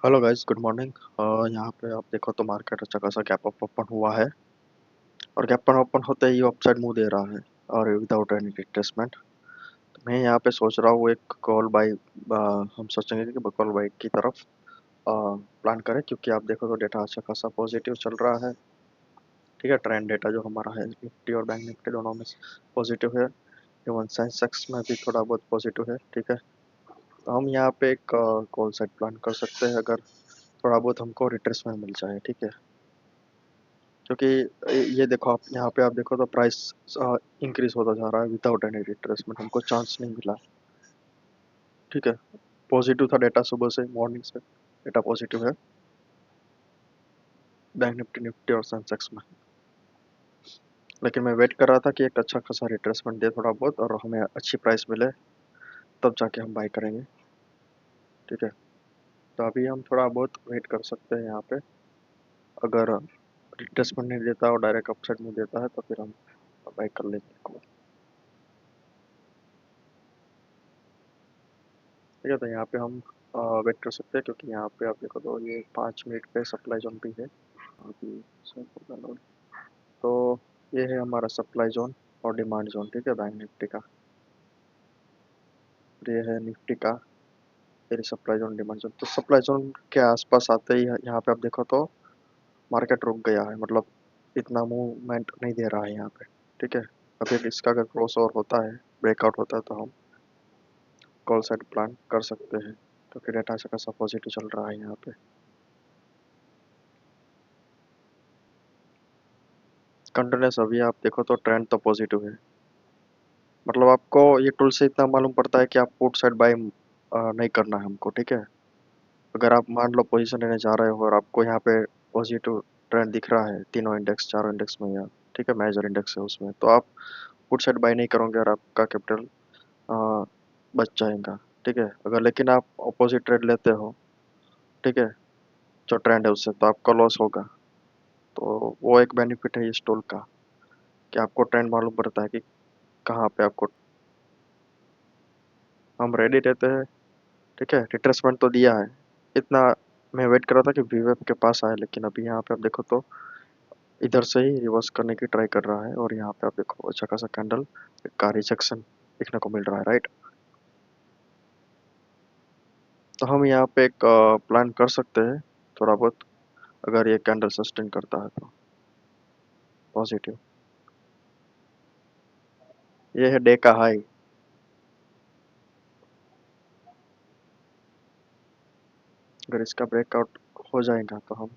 Hello guys, good morning. यहाँ पे आप देखो तो मार्केट अच्छा खासा गैप अप ओपन हुआ है। और गैप अप ओपन होते ही अपसाइड मुंह दे रहा है और विदाउट एनी रिट्रेसमेंट। तो मैं यहाँ पे सोच रहा हूँ एक कॉल बाई, हम सोचेंगे कि कॉल बाई की तरफ प्लान करें, क्योंकि आप देखो तो डेटा अच्छा खासा पॉजिटिव चल रहा है। ठीक है, ट्रेंड डेटा जो हमारा है निफ्टी और बैंक निफ्टी दोनों में पॉजिटिव है। इवन सेंसेक्स में भी थोड़ा बहुत पॉजिटिव है। ठीक है, तो हम यहाँ पे एक कॉल साइड प्लान कर सकते हैं, अगर थोड़ा बहुत हमको रिट्रेसमेंट मिल जाए। ठीक है, क्योंकि ये देखो, आप यहाँ पे आप देखो तो प्राइस इंक्रीज होता जा रहा है विदाउट एनी रिट्रेसमेंट, हमको चांस नहीं मिला। ठीक है, पॉजिटिव था डेटा सुबह से, मॉर्निंग से डेटा पॉजिटिव है बैंक निफ्टी निफ्टी और सेंसेक्स में। लेकिन मैं वेट कर रहा था कि एक अच्छा खासा रिट्रेसमेंट दे थोड़ा बहुत और हमें अच्छी प्राइस मिले, तब जाके हम बाई करेंगे। ठीक है, तो अभी हम थोड़ा बहुत वेट कर सकते हैं यहाँ पे। अगर रिट्रेसमेंट नहीं देता और डायरेक्ट अपसाइड में देता है तो फिर हम बाई कर लेंगे। ठीक है, तो यहाँ पे हम वेट कर सकते हैं, क्योंकि यहाँ पे आप देखो तो ये 5 मिनट पे सप्लाई जोन भी है। अभी सब होगा लोड। तो ये है हमारा सप्लाई जोन और डिमांड जोन। ठीक है, बैंक निफ्टी का। और ये है निफ्टी का, फिर सप्लाई जोन डिमांड जोन। तो सप्लाई जोन के आसपास आते ही यहाँ पे आप देखो तो मार्केट रुक गया है, मतलब इतना मूवमेंट नहीं दे रहा है यहाँ पे। ठीक है, अभी इसका अगर क्रॉस ओवर होता है, ब्रेकआउट होता है, तो हम कॉल साइड प्लान कर सकते हैं, क्योंकि डेटा अच्छा खासा पॉजिटिव चल रहा है यहाँ पे। कंटिन्यूस अभी आप देखो तो ट्रेंड तो पॉजिटिव है। मतलब आपको ये टूल से इतना मालूम पड़ता है कि आप पुट साइड बाय नहीं करना है हमको। ठीक है, अगर आप मान लो पोजीशन लेने जा रहे हो और आपको यहाँ पे पॉजिटिव ट्रेंड दिख रहा है तीनों इंडेक्स चारों इंडेक्स में, या ठीक है मेजर इंडेक्स है उसमें, तो आप पुट साइड बाय नहीं करोगे और आपका कैपिटल बच जाएगा। ठीक है, अगर लेकिन आप अपोजिट ट्रेड लेते हो, ठीक है, जो ट्रेंड है उससे, तो आपका लॉस होगा। तो वो एक बेनिफिट है इस टूल का, कि आपको ट्रेंड मालूम पड़ता है कि कहाँ पे आपको। हम रेडी रहते हैं। ठीक है, रिट्रेसमेंट तो दिया है इतना। मैं वेट कर रहा था कि वीवेप के पास आए, लेकिन अभी यहाँ पे आप देखो तो इधर से ही रिवर्स करने की ट्राई कर रहा है, और यहाँ पे आप देखो अच्छा खासा कैंडल का रिजेक्शन देखने को मिल रहा है। राइट, तो हम यहाँ पे एक प्लान कर सकते हैं थोड़ा बहुत, अगर ये कैंडल सस्टेन करता है तो पॉजिटिव। ये है डे का हाई। अगर इसका ब्रेकआउट हो जाएगा तो हम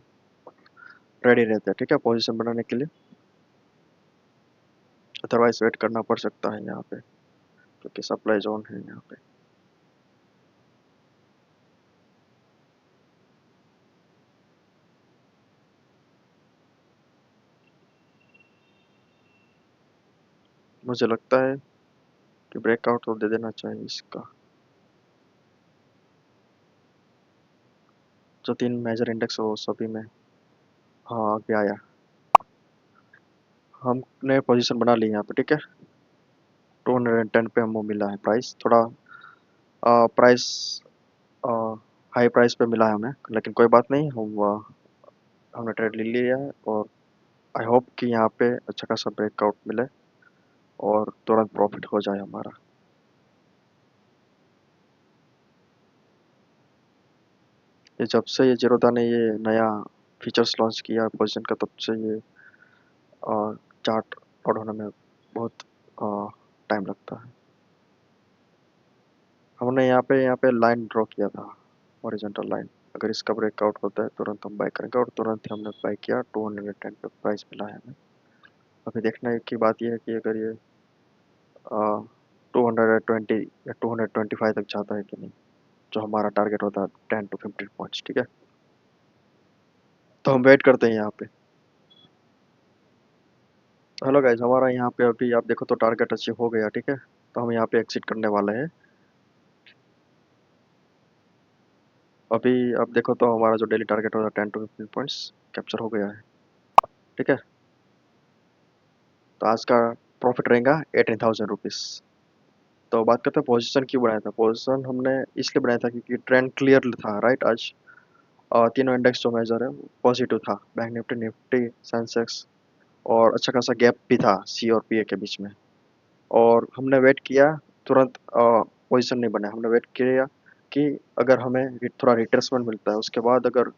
रेडी रहते हैं। ठीक है, पोजीशन बनाने के लिए। अदरवाइज वेट करना पड़ सकता है यहाँ पे, क्योंकि सप्लाई जोन है यहाँ पे। मुझे लगता है कि ब्रेकआउट तो दे देना चाहिए इसका। जो 3 मेजर इंडेक्स हो सभी में, हाँ आगे आया। हमने पोजीशन बना ली यहाँ पे। ठीक है, 210 पे हमको मिला है प्राइस, थोड़ा प्राइस हाई प्राइस पे मिला है हमें, लेकिन कोई बात नहीं, हमने ट्रेड ले लिया है। और आई होप कि यहाँ पे अच्छा खासा ब्रेकआउट मिले और तुरंत प्रॉफिट हो जाए हमारा। ये जब से ये जीरोधा ने ये नया फीचर्स लॉन्च किया पोजीशन का, तब से ये चार्ट आउट होने में बहुत टाइम लगता है। हमने यहाँ पे लाइन ड्रॉ किया था, हॉरिजॉन्टल लाइन। अगर इसका ब्रेकआउट होता है तुरंत हम बाय करेंगे, और तुरंत ही हमने बाय किया। 210 पे प्राइस मिला है हमें। अभी देखने की बात यह है कि अगर ये 220 या 225 तक जाता है कि नहीं, जो हमारा टारगेट होता है 10 to 15 पॉइंट्स। ठीक है, तो हम वेट करते हैं यहाँ पे। हेलो गाइस, हमारा यहाँ पे अभी आप देखो तो टारगेट अचीव हो गया। ठीक है, तो हम यहाँ पे एग्जिट करने वाले हैं। अभी आप देखो तो हमारा जो डेली टारगेट होता है 10 to 15 पॉइंट्स कैप्चर हो गया है। ठीक है, तो आज का प्रॉफिट रहेगा 18,000 रुपीज़। तो बात करते हैं पोजीशन क्यों बनाया था। पोजीशन हमने इसलिए बनाया था क्योंकि ट्रेंड क्लियर था राइट आज। तीनों इंडेक्स जो मेजर है वो पॉजिटिव था, बैंक निफ्टी, निफ्टी, सेंसेक्स, और अच्छा खासा गैप भी था सी और पी ए के बीच में। और हमने वेट किया, तुरंत पोजीशन नहीं बनाया, हमने वेट किया कि अगर हमें थोड़ा रिट्रेसमेंट मिलता है उसके बाद अगर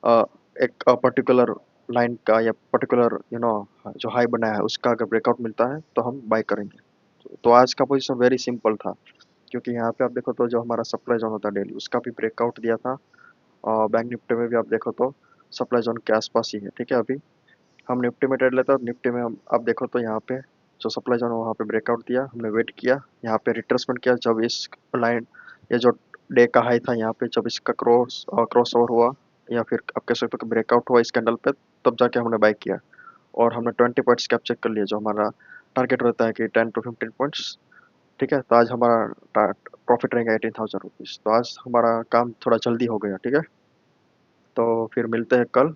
अ, एक पर्टिकुलर लाइन का या पर्टिकुलर जो हाई बनाया है उसका अगर ब्रेकआउट मिलता है तो हम बाय करेंगे। तो आज का पोजीशन वेरी सिंपल था, क्योंकि यहाँ पे आप देखो तो जो हमारा सप्लाई जोन होता है डेली उसका भी ब्रेकआउट दिया था, और बैंक निफ्टी में भी आप देखो तो सप्लाई जोन के आसपास ही है। ठीक है, अभी हम निफ्टी में ट्रेड लेते हैं, निफ्टी में हम आप देखो तो यहाँ पे जो सप्लाई जोन है वहाँ पे ब्रेकआउट दिया, हमने वेट किया, यहाँ पे रिट्रेसमेंट किया, जब इस लाइन, ये जो डे का हाई था यहाँ पे जब इसका क्रॉस ओवर हुआ, या फिर आप कह सकते हो कि ब्रेकआउट हुआ इस कैंडल पे, तब जाके हमने बाय किया। और हमने 20 पॉइंट्स कैप्चर कर लिए, जो हमारा टारगेट रहता है कि 10 to 15 पॉइंट्स। ठीक है, तो आज हमारा प्रॉफिट रहेगा 18,000 रुपीज़। तो आज हमारा काम थोड़ा जल्दी हो गया। ठीक है, तो फिर मिलते हैं कल।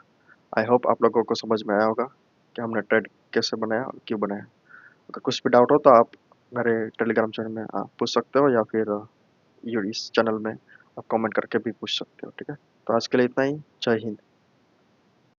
आई होप आप लोगों को समझ में आया होगा कि हमने ट्रेड कैसे बनाया और क्यों बनाया। अगर कुछ भी डाउट हो तो आप मेरे टेलीग्राम चैनल में आप पूछ सकते हो, या फिर इस चैनल में आप कमेंट करके भी पूछ सकते हो। ठीक है, तो आज के लिए इतना ही। जय हिंद।